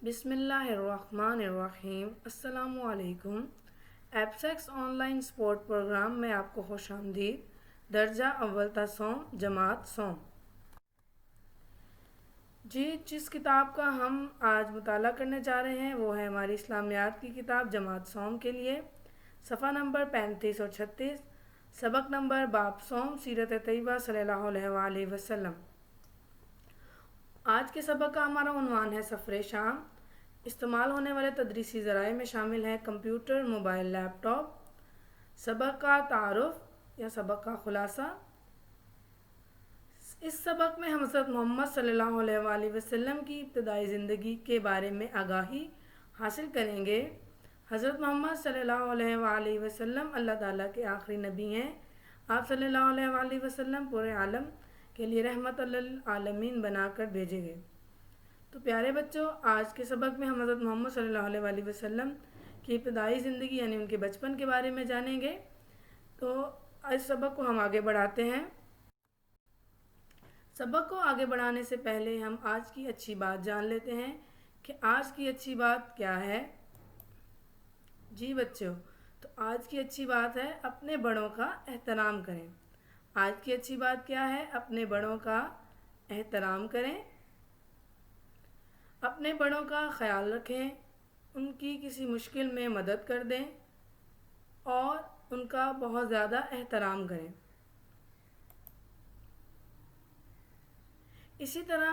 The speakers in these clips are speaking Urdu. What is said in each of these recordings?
بسم اللہ الرحمن الرحیم۔ السلام علیکم۔ ایپسیکس آن لائن سپورٹ پروگرام میں آپ کو خوش آمدید۔ درجہ اول تا سوم، جماعت سوم۔ جی، جس کتاب کا ہم آج مطالعہ کرنے جا رہے ہیں وہ ہے ہماری اسلامیات کی کتاب جماعت سوم کے لیے، صفحہ نمبر 35 اور 36، سبق نمبر باب سوم سیرت طیبہ صلی اللہ علیہ وآلہ وسلم۔ آج کے سبق کا ہمارا عنوان ہے سفر شام۔ استعمال ہونے والے تدریسی ذرائع میں شامل ہیں کمپیوٹر، موبائل، لیپ ٹاپ۔ سبق کا تعارف یا سبق کا خلاصہ۔ اس سبق میں ہم حضرت محمد صلی اللہ علیہ وآلہ وسلم کی ابتدائی زندگی کے بارے میں آگاہی حاصل کریں گے۔ حضرت محمد صلی اللہ علیہ وآلہ وسلم اللہ تعالیٰ کے آخری نبی ہیں۔ آپ صلی اللہ علیہ وآلہ وسلم پورے عالم کے لیے رحمت للعالمین بنا کر بھیجے گئے۔ تو پیارے بچوں، آج کے سبق میں ہم حضرت محمد صلی اللہ علیہ وآلہ وسلم کی ابتدائی زندگی یعنی ان کے بچپن کے بارے میں جانیں گے۔ تو اس سبق کو ہم آگے بڑھاتے ہیں۔ سبق کو آگے بڑھانے سے پہلے ہم آج کی اچھی بات جان لیتے ہیں کہ آج کی اچھی بات کیا ہے۔ جی بچوں، تو آج کی اچھی بات ہے اپنے بڑوں کا احترام کریں۔ آج کی اچھی بات کیا ہے؟ اپنے بڑوں کا احترام کریں، اپنے بڑوں کا خیال رکھیں، ان کی کسی مشکل میں مدد کر دیں اور ان کا بہت زیادہ احترام کریں۔ اسی طرح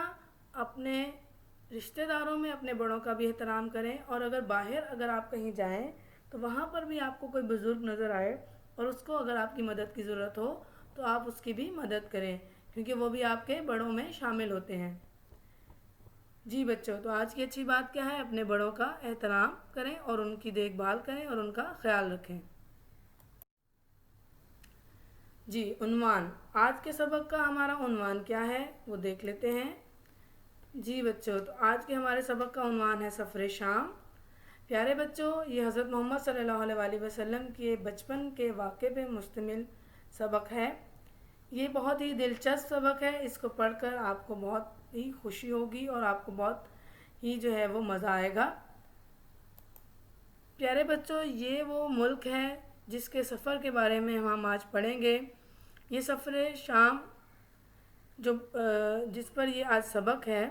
اپنے رشتہ داروں میں اپنے بڑوں کا بھی احترام کریں، اور اگر آپ کہیں جائیں تو وہاں پر بھی آپ کو کوئی بزرگ نظر آئے اور اس کو اگر آپ کی مدد کی ضرورت ہو تو آپ اس کی بھی مدد کریں، کیونکہ وہ بھی آپ کے بڑوں میں شامل ہوتے ہیں۔ جی بچوں، تو آج کی اچھی بات کیا ہے؟ اپنے بڑوں کا احترام کریں اور ان کی دیکھ بھال کریں اور ان کا خیال رکھیں۔ جی، عنوان۔ آج کے سبق کا ہمارا عنوان کیا ہے وہ دیکھ لیتے ہیں۔ جی بچوں، تو آج کے ہمارے سبق کا عنوان ہے سفر شام۔ پیارے بچوں، یہ حضرت محمد صلی اللہ علیہ وآلہ وسلم کے بچپن کے واقعے پہ مشتمل سبق ہے۔ یہ بہت ہی دلچسپ سبق ہے، اس کو پڑھ کر آپ کو بہت ہی خوشی ہوگی اور آپ کو بہت ہی وہ مزہ آئے گا۔ پیارے بچوں، یہ وہ ملک ہے جس کے سفر کے بارے میں ہم آج پڑھیں گے۔ یہ سفر شام جس پر یہ آج سبق ہے،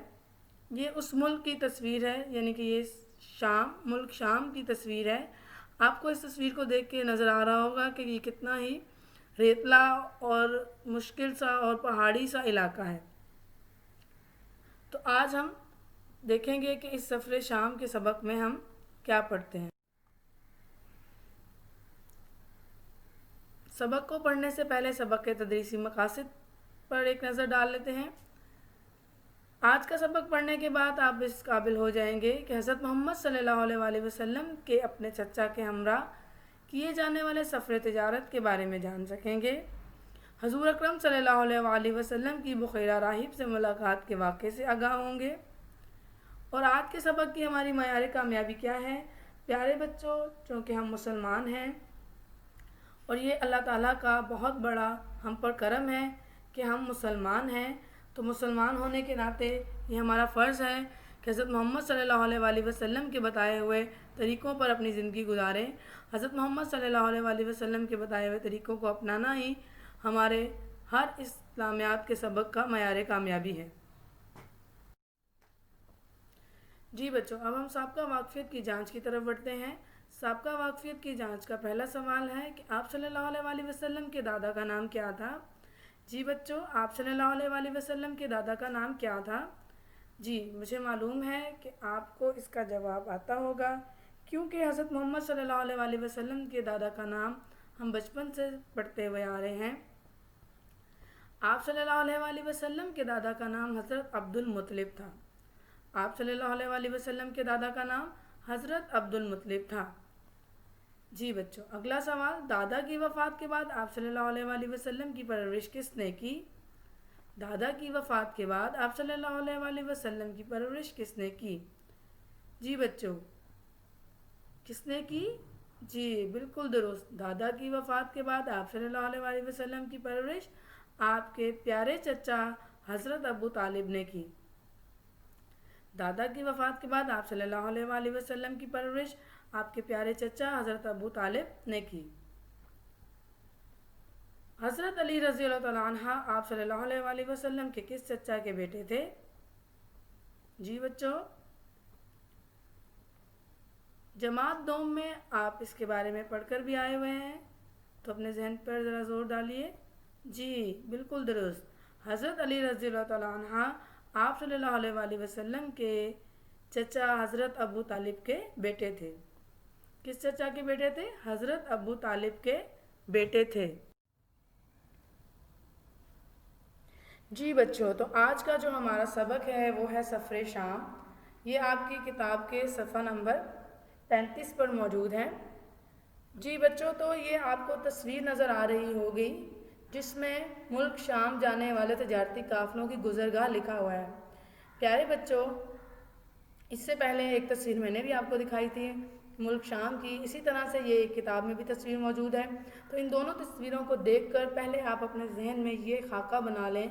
یہ اس ملک کی تصویر ہے، یعنی کہ یہ ملک شام کی تصویر ہے۔ آپ کو اس تصویر کو دیکھ کے نظر آ رہا ہوگا کہ یہ کتنا ہی ریتلا اور مشکل سا اور پہاڑی سا علاقہ ہے۔ تو آج ہم دیکھیں گے کہ اس سفر شام کے سبق میں ہم کیا پڑھتے ہیں۔ سبق کو پڑھنے سے پہلے سبق کے تدریسی مقاصد پر ایک نظر ڈال لیتے ہیں۔ آج کا سبق پڑھنے کے بعد آپ اس قابل ہو جائیں گے کہ حضرت محمد صلی اللہ علیہ وآلہ وسلم کے اپنے چچا کے ہمراہ کیے جانے والے سفر تجارت کے بارے میں جان سکیں گے۔ حضور اکرم صلی اللہ علیہ وآلہ وسلم کی بحیرہ راہب سے ملاقات کے واقعے سے آگاہ ہوں گے۔ اور آج کے سبق کی ہماری معیار کامیابی کیا ہے؟ پیارے بچوں، چونکہ ہم مسلمان ہیں اور یہ اللہ تعالیٰ کا بہت بڑا ہم پر کرم ہے کہ ہم مسلمان ہیں، تو مسلمان ہونے کے ناطے یہ ہمارا فرض ہے کہ حضرت محمد صلی اللہ علیہ وآلہ وسلم کے بتائے ہوئے طریقوں پر اپنی زندگی گزاریں۔ حضرت محمد صلی اللہ علیہ وآلہ وسلم کے بتائے ہوئے طریقوں کو اپنانا ہی ہمارے ہر اسلامیات کے سبق کا معیار کامیابی ہے۔ جی بچوں، اب ہم سابقہ واقفیت کی جانچ کی طرف بڑھتے ہیں۔ سابقہ واقفیت کی جانچ کا پہلا سوال ہے کہ آپ صلی اللہ علیہ وآلہ وسلم کے دادا کا نام کیا تھا؟ جی بچوں، آپ صلی اللہ علیہ وآلہ وسلم کے دادا کا نام کیا تھا؟ جی، مجھے معلوم ہے کہ آپ کو اس کا جواب آتا ہوگا، کیونکہ حضرت محمد صلی اللہ علیہ وآلہ وسلم کے دادا کا نام ہم بچپن سے پڑھتے ہوئے آ رہے ہیں۔ آپ صلی اللہ علیہ وآلہ وسلم کے دادا کا نام حضرت عبد المطلب تھا۔ آپ صلی اللہ علیہ وآلہ وسلم کے دادا کا نام حضرت عبد المطلب تھا۔ جی بچوں، اگلا سوال، دادا کی وفات کے بعد آپ صلی اللہ علیہ وآلہ وسلم کی پرورش کس نے کی؟ دادا کی وفات کے بعد آپ صلی اللہ علیہ وآلہ وسلم کی پرورش کس نے کی؟ جی بچوں، کس نے کی؟ جی بالکل درست، دادا کی وفات کے بعد آپ صلی اللہ علیہ وآلہ وسلم کی پرورش آپ کے پیارے چچا حضرت ابو طالب نے کی۔ دادا کی وفات کے بعد آپ صلی اللہ علیہ وآلہ وسلم کی پرورش آپ کے پیارے چچا حضرت ابو طالب نے کی۔ حضرت علی رضی اللہ تعالیٰ عنہ آپ صلی اللہ علیہ وآلہ وسلم کے کس چچا کے بیٹے تھے؟ جی بچوں، جماعت دوم میں آپ اس کے بارے میں پڑھ کر بھی آئے ہوئے ہیں، تو اپنے ذہن پر ذرا زور ڈالیے۔ جی بالکل درست، حضرت علی رضی اللہ تعالیٰ عنہ آپ صلی اللہ علیہ وآلہ وسلم کے چچا حضرت ابو طالب کے بیٹے تھے۔ کس چچا کے بیٹے تھے؟ حضرت ابو طالب کے بیٹے تھے۔ جی بچوں، تو آج کا جو ہمارا سبق ہے وہ ہے سفر شام۔ یہ آپ کی کتاب کے صفحہ نمبر 35 پر موجود ہے۔ جی بچوں، تو یہ آپ کو تصویر نظر آ رہی ہوگی جس میں ملک شام جانے والے تجارتی قافلوں کی گزرگاہ لکھا ہوا ہے۔ پیارے بچوں، اس سے پہلے ایک تصویر میں نے بھی آپ کو دکھائی تھی ملک شام کی، اسی طرح سے یہ ایک کتاب میں بھی تصویر موجود ہے۔ تو ان دونوں تصویروں کو دیکھ کر پہلے آپ اپنے ذہن میں یہ خاکہ بنا لیں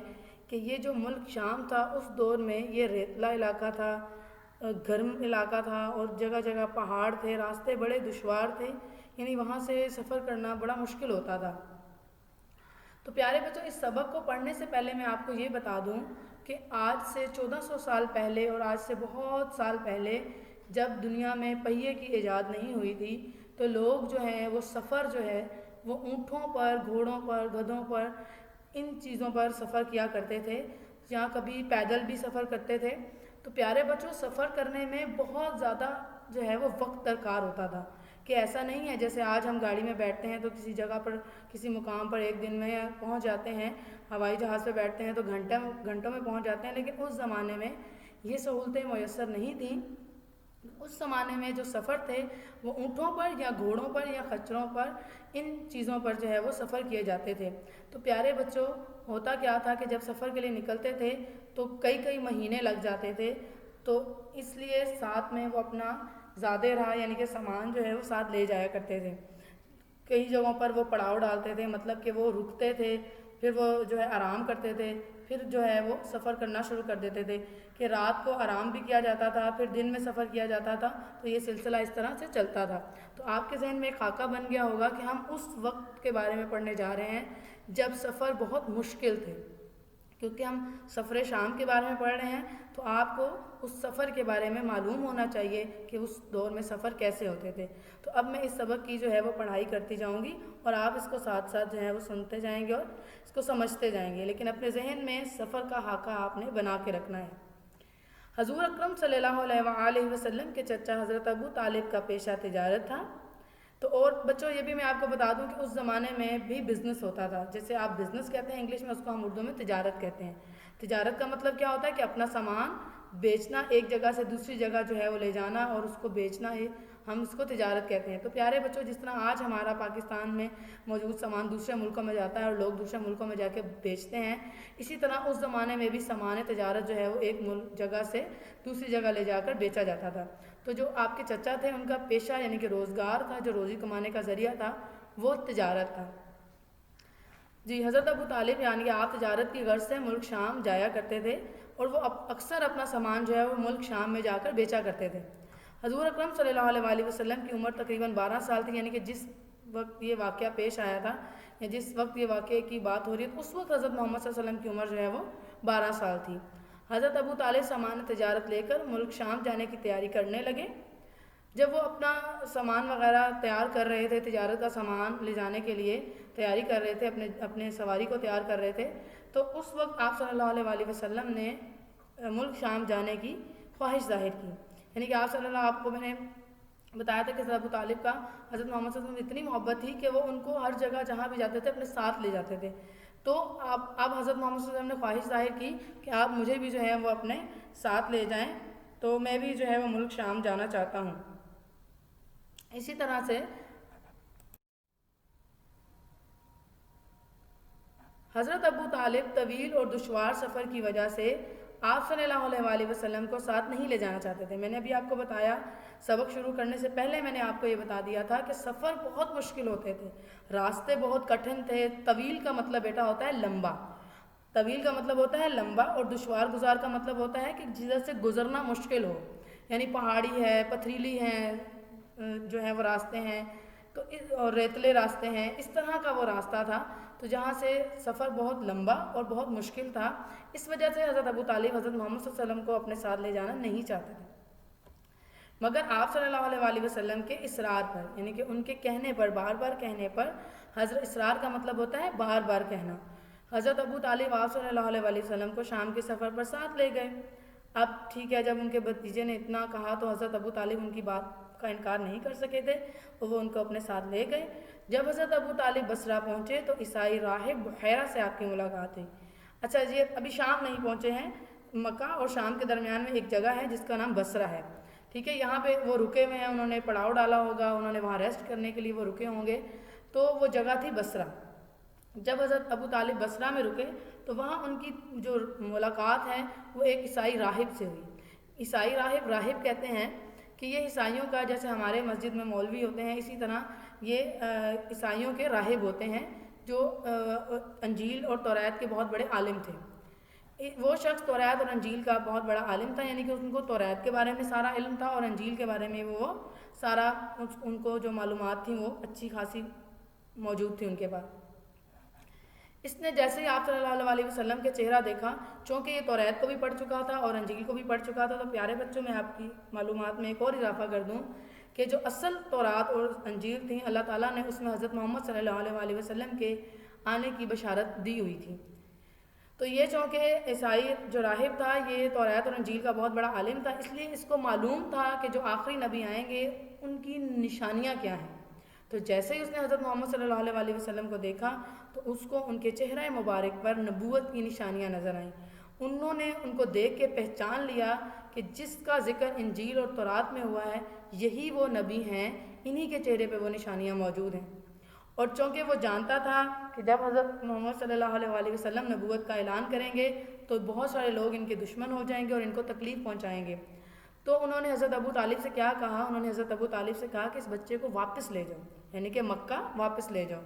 کہ یہ جو ملک شام تھا اس دور میں یہ ریتلا علاقہ تھا، گرم علاقہ تھا، اور جگہ جگہ پہاڑ تھے، راستے بڑے دشوار تھے، یعنی وہاں سے سفر کرنا بڑا مشکل ہوتا تھا۔ تو پیارے بچوں، اس سبق کو پڑھنے سے پہلے میں آپ کو یہ بتا دوں کہ آج سے 1400 سال پہلے اور آج سے بہت سال پہلے جب دنیا میں پہیے کی ایجاد نہیں ہوئی تھی تو لوگ جو ہیں وہ سفر جو ہے وہ اونٹوں پر، گھوڑوں پر، گدھوں پر، ان چیزوں پر سفر کیا کرتے تھے، یا کبھی پیدل بھی سفر کرتے تھے۔ تو پیارے بچوں، سفر کرنے میں بہت زیادہ جو ہے وہ وقت درکار ہوتا تھا، کہ ایسا نہیں ہے جیسے آج ہم گاڑی میں بیٹھتے ہیں تو کسی جگہ پر، کسی مقام پر ایک دن میں پہنچ جاتے ہیں، ہوائی جہاز پہ بیٹھتے ہیں تو گھنٹوں میں پہنچ جاتے ہیں، لیکن اس زمانے میں یہ سہولتیں میسر نہیں تھیں۔ اس زمانے میں جو سفر تھے وہ اونٹوں پر یا گھوڑوں پر یا خچروں پر، ان چیزوں پر جو ہے وہ سفر کیے جاتے تھے۔ تو پیارے بچوں، ہوتا کیا تھا کہ جب سفر کے لیے نکلتے تھے تو کئی مہینے لگ جاتے تھے، تو اس لیے ساتھ میں وہ اپنا زادے راہ یعنی کہ سامان جو ہے وہ ساتھ لے جایا کرتے تھے۔ کئی جگہوں پر وہ پڑاؤ ڈالتے تھے، مطلب کہ وہ رکتے تھے، پھر وہ جو ہے آرام کرتے تھے، پھر جو ہے وہ سفر کرنا شروع کر دیتے تھے، کہ رات کو آرام بھی کیا جاتا تھا، پھر دن میں سفر کیا جاتا تھا، تو یہ سلسلہ اس طرح سے چلتا تھا۔ تو آپ کے ذہن میں ایک خاکہ بن گیا ہوگا کہ ہم اس وقت کے بارے میں پڑھنے جا رہے ہیں جب سفر بہت مشکل تھے، کیونکہ ہم سفر شام کے بارے میں پڑھ رہے ہیں تو آپ کو اس سفر کے بارے میں معلوم ہونا چاہیے کہ اس دور میں سفر کیسے ہوتے تھے۔ تو اب میں اس سبق کی جو ہے وہ پڑھائی کرتی جاؤں گی اور آپ اس کو ساتھ ساتھ جو ہے وہ سنتے جائیں گے اور اس کو سمجھتے جائیں گے، لیکن اپنے ذہن میں سفر کا خاکہ آپ نے بنا کے رکھنا ہے۔ حضور اکرم صلی اللہ علیہ وآلہ وسلم کے چچا حضرت ابو طالب کا پیشہ تجارت تھا۔ تو اور بچوں، یہ بھی میں آپ کو بتا دوں کہ اس زمانے میں بھی بزنس ہوتا تھا، جیسے آپ بزنس کہتے ہیں انگلش میں، اس کو ہم اردو میں تجارت کہتے ہیں۔ تجارت کا مطلب کیا ہوتا ہے کہ اپنا سامان بیچنا، ایک جگہ سے دوسری جگہ جو ہے وہ لے جانا اور اس کو بیچنا، ہے ہم اس کو تجارت کہتے ہیں۔ تو پیارے بچوں، جس طرح آج ہمارا پاکستان میں موجود سامان دوسرے ملکوں میں جاتا ہے اور لوگ دوسرے ملکوں میں جا کے بیچتے ہیں، اسی طرح اس زمانے میں بھی سامان تجارت جو ہے وہ ایک جگہ سے دوسری جگہ لے جا کر بیچا جاتا تھا۔ تو جو آپ کے چچا تھے ان کا پیشہ یعنی کہ روزگار تھا، جو روزی کمانے کا ذریعہ تھا، وہ تجارت تھا۔ جی، حضرت ابو طالب یعنی کہ آپ تجارت کی غرض سے ملک شام جایا کرتے تھے اور وہ اکثر اپنا سامان جو ہے وہ ملک شام میں جا کر بیچا کرتے تھے۔ حضور اکرم صلی اللہ علیہ وآلہ وسلم کی عمر تقریباً 12 سال تھی، یعنی کہ جس وقت یہ واقعہ پیش آیا تھا یا جس وقت یہ واقعے کی بات ہو رہی ہے اس وقت حضرت محمد صلی اللہ علیہ وسلم کی عمر جو ہے وہ 12 سال تھی۔ حضرت ابو طالب سامان تجارت لے کر ملک شام جانے کی تیاری کرنے لگے۔ جب وہ اپنا سامان وغیرہ تیار کر رہے تھے، تجارت کا سامان لے جانے کے لیے تیاری کر رہے تھے، اپنے سواری کو تیار کر رہے تھے، تو اس وقت آپ صلی اللہ علیہ وآلہ وسلم نے ملک شام جانے کی خواہش ظاہر کی، یعنی کہ آپ صلی اللہ، آپ کو میں نے بتایا تھا کہ حضرت ابو طالب کا حضرت محمد صلی اللہ علیہ وسلم اتنی محبت تھی کہ وہ ان کو ہر جگہ جہاں بھی جاتے تھے اپنے ساتھ لے جاتے تھے۔ تو اب حضرت محمد صلی اللہ علیہ وسلم نے خواہش ظاہر کی کہ آپ مجھے بھی جو ہے وہ اپنے ساتھ لے جائیں، تو میں بھی جو ہے وہ ملک شام جانا چاہتا ہوں۔ اسی طرح سے حضرت ابو طالب طویل اور دشوار سفر کی وجہ سے آپ صلی اللہ علیہ وآلہ وسلم کو ساتھ نہیں لے جانا چاہتے تھے۔ میں نے ابھی آپ کو بتایا، سبق شروع کرنے سے پہلے میں نے آپ کو یہ بتا دیا تھا کہ سفر بہت مشکل ہوتے تھے، راستے بہت کٹھن تھے۔ طویل کا مطلب بیٹا ہوتا ہے لمبا، طویل کا مطلب ہوتا ہے لمبا، اور دشوار گزار کا مطلب ہوتا ہے کہ جدھر سے گزرنا مشکل ہو، یعنی پہاڑی ہے، پتھریلی ہیں جو ہیں وہ راستے ہیں، تو اور ریتلے راستے ہیں، اس طرح کا وہ راستہ تھا، تو جہاں سے سفر بہت لمبا اور بہت مشکل تھا. اس وجہ سے حضرت ابو طالب حضرت محمد صلی اللہ علیہ وسلم کو اپنے ساتھ لے جانا نہیں چاہتے تھے. مگر آپ صلی اللہ علیہ وآلہ وسلم کے اصرار پر، یعنی کہ ان کے کہنے پر، بار بار کہنے پر، حضرت اصرار کا مطلب ہوتا ہے بار بار کہنا، حضرت ابو طالب آپ صلی اللہ علیہ وآلہ وسلم کو شام کے سفر پر ساتھ لے گئے. اب ٹھیک ہے، جب ان کے بھتیجے نے اتنا کہا تو حضرت ابو طالب ان کی بات کا انکار نہیں کر سکے تھے، اور وہ ان کو اپنے ساتھ لے گئے. جب حضرت ابو طالب بصرہ پہنچے تو عیسائی راہب بحیرہ سے آپ کی ملاقات ہوئی. اچھا جی، ابھی شام نہیں پہنچے ہیں، مکہ اور شام کے درمیان میں ایک جگہ ہے جس کا نام بصرہ ہے. ٹھیک ہے، یہاں پہ وہ رکے ہوئے ہیں، انہوں نے پڑاؤ ڈالا ہوگا، انہوں نے وہاں ریسٹ کرنے کے لیے وہ رکے ہوں گے، تو وہ جگہ تھی بصرہ. جب حضرت ابو طالب بصرہ میں رکے تو وہاں ان کی جو ملاقات ہے وہ ایک عیسائی راہب سے ہوئی. عیسائی راہب کہتے ہیں کہ یہ عیسائیوں کا، جیسے ہمارے مسجد میں مولوی ہوتے ہیں، اسی طرح یہ عیسائیوں کے راہب ہوتے ہیں جو انجیل اور توریت کے بہت بڑے عالم تھے. وہ شخص توریت اور انجیل کا بہت بڑا عالم تھا، یعنی کہ ان کو توریت کے بارے میں سارا علم تھا، اور انجیل کے بارے میں وہ سارا ان کو جو معلومات تھیں وہ اچھی خاصی موجود تھی ان کے پاس. اس نے جیسے ہی آپ صلی اللہ علیہ وسلم کے چہرہ دیکھا، چونکہ یہ توریت کو بھی پڑھ چکا تھا اور انجیل کو بھی پڑھ چکا تھا، تو پیارے بچوں میں آپ کی معلومات میں ایک اور اضافہ کر دوں کہ جو اصل تورات اور انجیل تھیں، اللہ تعالیٰ نے اس میں حضرت محمد صلی اللہ علیہ وسلم کے آنے کی بشارت دی ہوئی تھی. تو یہ چونکہ عیسائی جو راہب تھا یہ توریت اور انجیل کا بہت بڑا عالم تھا، اس لیے اس کو معلوم تھا کہ جو آخری نبی آئیں گے ان کی نشانیاں کیا ہیں. تو جیسے ہی اس نے حضرت محمد صلی اللہ علیہ وسلم کو دیکھا تو اس کو ان کے چہرہ مبارک پر نبوت کی نشانیاں نظر آئیں. انہوں نے ان کو دیکھ کے پہچان لیا کہ جس کا ذکر انجیل اور تورات میں ہوا ہے یہی وہ نبی ہیں، انہی کے چہرے پہ وہ نشانیاں موجود ہیں. اور چونکہ وہ جانتا تھا کہ جب حضرت محمد صلی اللہ علیہ وسلم نبوت کا اعلان کریں گے تو بہت سارے لوگ ان کے دشمن ہو جائیں گے اور ان کو تکلیف پہنچائیں گے، تو انہوں نے حضرت ابو طالب سے کیا کہا؟ انہوں نے حضرت ابو طالب سے کہا کہ اس بچے کو واپس لے جاؤ، یعنی کہ مکہ واپس لے جاؤ.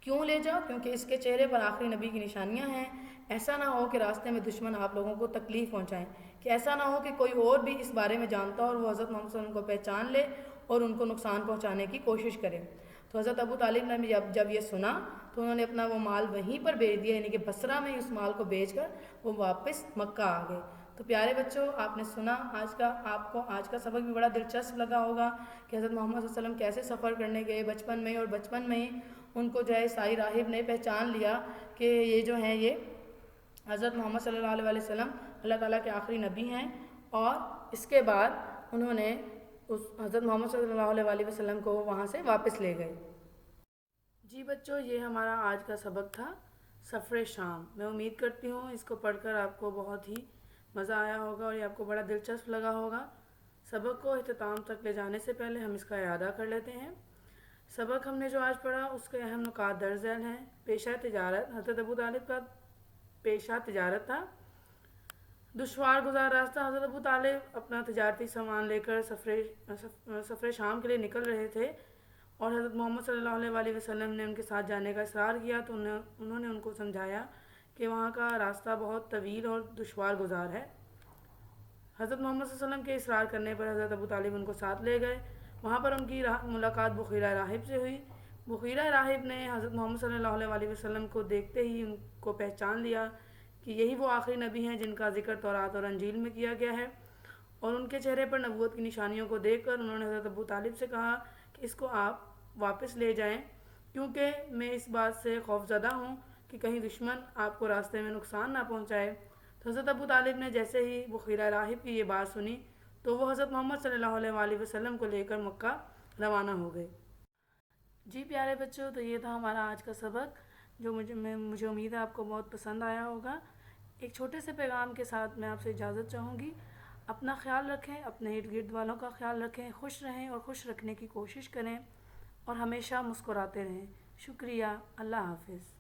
کیوں لے جاؤ؟ کیونکہ اس کے چہرے پر آخری نبی کی نشانیاں ہیں. ایسا نہ ہو کہ راستے میں دشمن آپ لوگوں کو تکلیف پہنچائیں، کہ ایسا نہ ہو کہ کوئی اور بھی اس بارے میں جانتا اور وہ حضرت محمد صلی اللہ علیہ وسلم کو پہچان لے اور ان کو نقصان پہنچانے کی کوشش کرے. تو حضرت ابو طالب نے جب یہ سنا تو انہوں نے اپنا وہ مال وہیں پر بیچ دیا، یعنی کہ بصرہ میں اس مال کو بیچ کر وہ واپس مکہ آ گئے. تو پیارے بچوں، آپ نے سنا آپ کو آج کا سبق بھی بڑا دلچسپ لگا ہوگا کہ حضرت محمد صلی اللہ علیہ وسلم کیسے سفر کرنے گئے بچپن میں، اور بچپن میں ہی ان کو جو ہے عیسائی راہب نے پہچان لیا کہ یہ جو ہیں یہ حضرت محمد صلی اللہ علیہ وسلم اللہ تعالیٰ کے آخری نبی ہیں. اور اس کے بعد انہوں نے اس حضرت محمد صلی اللہ علیہ وسلم کو وہاں سے واپس لے گئے. جی بچوں، یہ ہمارا آج کا سبق تھا سفر شام. میں امید کرتی ہوں اس کو پڑھ کر آپ کو بہت ہی مزہ آیا ہوگا اور یہ آپ کو بڑا دلچسپ لگا ہوگا. سبق کو اختتام تک لے جانے سے پہلے ہم اس کا اعادہ کر لیتے ہیں. سبق ہم نے جو آج پڑھا اس کے اہم نکات درج ذیل ہیں. پیشہ تجارت، حضرت ابو طالب کا پیشہ تجارت تھا. دشوار گزار راستہ، حضرت ابو طالب اپنا تجارتی سامان لے کر سفر شام کے لیے نکل رہے تھے اور حضرت محمد صلی اللہ علیہ وسلم نے ان کے ساتھ جانے کا اصرار کیا تو انہوں نے ان کو سمجھایا کہ وہاں کا راستہ بہت طویل اور دشوار گزار ہے. حضرت محمد صلی اللہ علیہ وسلم کے اصرار کرنے پر حضرت ابو طالب ان کو ساتھ لے گئے. وہاں پر ان کی ملاقات بحیرہ راہب سے ہوئی. بحیرہ راہب نے حضرت محمد صلی اللہ علیہ وسلم کو دیکھتے ہی ان کو پہچان لیا کہ یہی وہ آخری نبی ہیں جن کا ذکر تورات اور انجیل میں کیا گیا ہے، اور ان کے چہرے پر نبوت کی نشانیوں کو دیکھ کر انہوں نے حضرت ابو طالب سے کہا کہ اس کو آپ واپس لے جائیں، کیونکہ میں اس بات سے خوف زدہ ہوں کہ کہیں دشمن آپ کو راستے میں نقصان نہ پہنچائے. تو حضرت ابو طالب نے جیسے ہی بحیرہ راہب کی یہ بات سنی تو وہ حضرت محمد صلی اللہ علیہ وسلم کو لے کر مکہ روانہ ہو گئے. جی پیارے بچوں، تو یہ تھا ہمارا آج کا سبق جو مجھے امید ہے آپ کو بہت پسند آیا ہوگا. ایک چھوٹے سے پیغام کے ساتھ میں آپ سے اجازت چاہوں گی. اپنا خیال رکھیں، اپنے ارد گرد والوں کا خیال رکھیں، خوش رہیں اور خوش رکھنے کی کوشش کریں اور ہمیشہ مسکراتے رہیں. شکریہ. اللہ حافظ.